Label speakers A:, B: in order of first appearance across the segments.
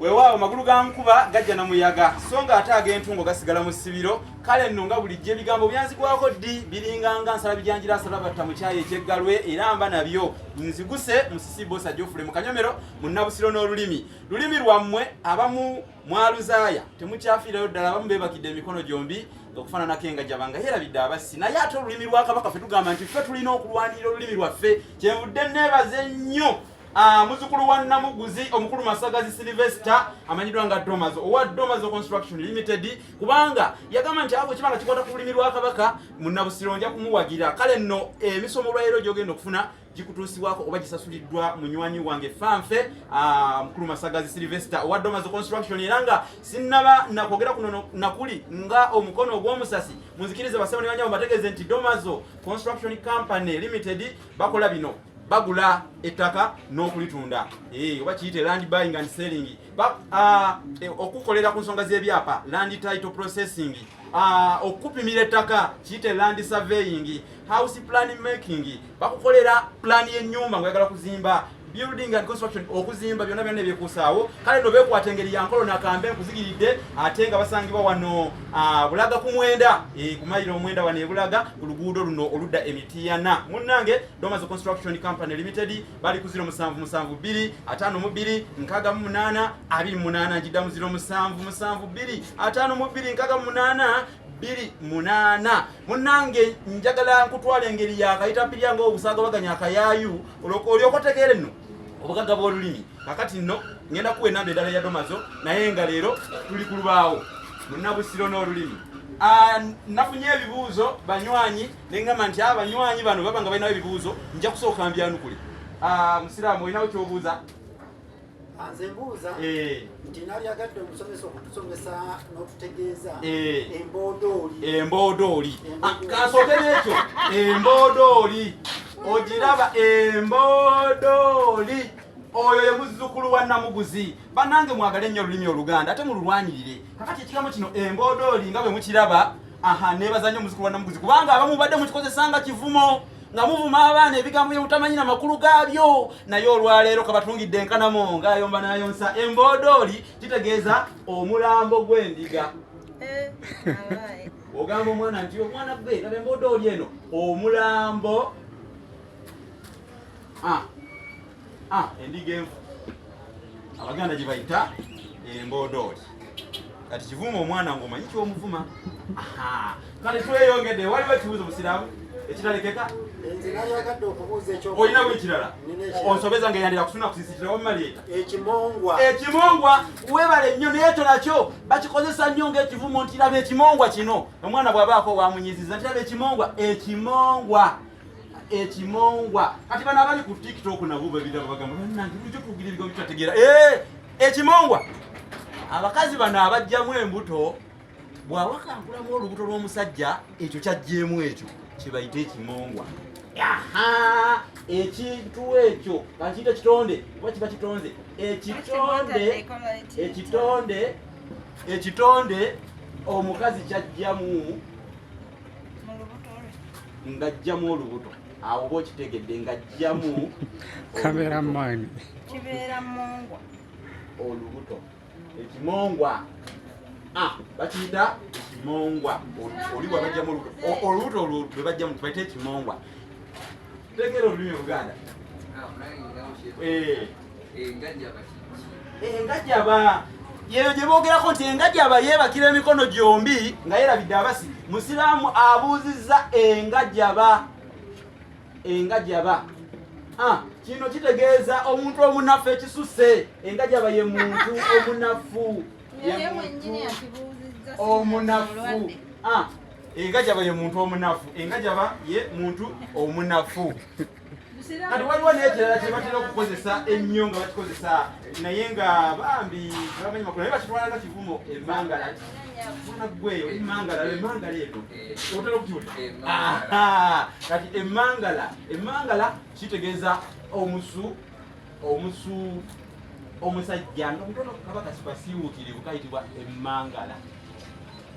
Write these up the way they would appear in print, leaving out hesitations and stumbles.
A: Weewaawo magulu ga nkuba gajja na muyaga so nga ate ag'entungo gasigala mu ssibiro kale nno nga bulijjo ebigambo byanzigwako ddi biringanga nsala bijanjira asala batta mu kyayi ekyeggalwe era mba nabyo nziguse musisi bosa Jofule mu Kanyomero mu Nabusiro n'Olulimi lulimi lwammwe abamu mwaluzaaya temukyafiirayo ddala abamu beebakidde emikono gyombi okufaananako engajaba nga yeerabidde abassi naye ate olulimi lwa Kabaka ffe tugamba nti ffe tulina okulwanirira olulimi lwaffe kyenvudde neebaze nnyo muzukulu wa Namuguzi omukulu Masagazi Sylvester amanyidwa nga DOMAZO owa DOMAZO Construction Limited kubanga yagamba nti abo kibanga kikwata ku lulimi lwa Kabaka mu Nabusiro nja kumuwagira kale nno emisomo lwaleero gyogenda okufuna gikutuusibwako oba gisasuliddwa munywanyi wange fanfe mukulu Masagazi Sylvester owa DOMAZO Construction era nga sinnaba nakwogera kuno nakuli nga omukono ogw'omusasi munzikirize basaba ne banyabo bategeeze nti DOMAZO Construction Company Limited bakola bino bagula ettaka n'okulitunda oba kiyite land buying and selling okukolera ku nsonga z'ebyapa land title processing okupimira ettaka kiyite land surveying house plan making bakukolera plan y'ennyumba ng'oyagala kuzimba building and construction okuzimba byonna byonna ebyekuusaawo kale no beekwata engeri yankolo nakambe nkuzigiridde ate nga basangibwa wano Bulaga ku Mwenda ku mayiro Omwenda wano Bulaga ku luguudo luno oludda Emitiyana munnange DOMAZO Construction Company Limited bali ku 0772 52 68 28 njiddamu 0772 52 68 munnange njagala nkutwala engeri yakayitapirya ng'obusaga baganya akayayu olyokotegeere nno obugagga bw'olulimi kakati nno ngenda kuwa enamba endala ya DOMAZO naye nga leero tuli ku lubaawo mu Nabusiro n'Olulimi nafunye ebibuuzo banywanyi nengamba nti abanywanyi bano baba nga balinawo ebibuuzo nja kusooka mbyanukule musiraamu olinawo kyobuuza
B: Anze mbuuza nti nali agadde omusomesa okutusomesa n'otutegeeza
A: embodooli kasooke n'ekyo embodooli ogiraba embodooli oyo ye muzzukulu wa Namuguzi bannange mwagale nnyo olulimi Oluganda ate mululwanirire kakati ekigambo kino embodooli nga bwe mukiraba neebaza nnyo muzzukulu wa Namuguzi kubanga abamu badde mukikozesanga kivumo nga muvuma abaana ebigambo bye mutamanyi na makulu gaabyo naye olwaleero kabatungidde enkanamo ng'ayomba n'ayonsa embodooli kitegeeza omulambo gw'endiga ogamba omwana nti omwana gwe laba embodooli eno omulambo endiga enfu Abaganda gye bayita embodooli kati kivuma omwana ng'omanyi ky'omuvuma kale tweyongedde waliwo ekibuuzo busiraamu ekitalekeka olina bwe kirala onsobeza ng'eyandira kusuna kusiisitira wamumaleeta ekimongwa weebale nnyo naye ekyo nakyo bakikozesa nnyo ng'ekivumo nti raba ekimongwa kino omwana bw'abaako wamunyiziza nti raba ekimongwa kati bano abali ku TikTok nabo babiraba bagamba bannange bulijjo tugira ebigambo tutategeera ekimongwa abakazi bano abajjamu embuto bw'awakankulamu olubuto lw'omusajja ekyo kyajjeemu ekyo kibayita ekimongwa ekintu ekyo kakiyita kitonde oba kiba kitonze ekitonde omukazi kyajjamu ng'ajjamu olubuto awo oba okitegedde ng'ajjamu
C: kameramani
D: kibeera mongwa
A: olubuto ekimongwa bakiyita ekimongwa oli wabajjamu olubuto lwe bajjamu tubayita ekimongwa tegera olulimi Oluganda engajaba yeyo gye boogerako nti engajaba yeebakira emikono gyombi nga yeerabidde abasi musiraamu abuuzizza engajaba kino kitegeeza omuntu omunafu ekisusse engajaba ye muntu omunafu engajaba ye muntu omunafu kati waliwo n'ekirala kye batera okukozesa ennyo nga bakikozesa naye nga bambi bamanyi makulu naye bakitwalanga kivumo emmangala mwana gweyo emmangala eno otera okukiwulira kati emmangala kitegeeza omusajja nga mutono Kabaka sipasiiwuukirivu kayitibwa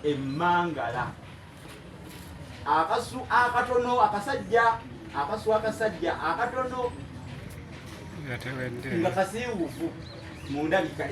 A: emmangala akasu akatono akasajja akatono nga kasiiwuufu mu ndabika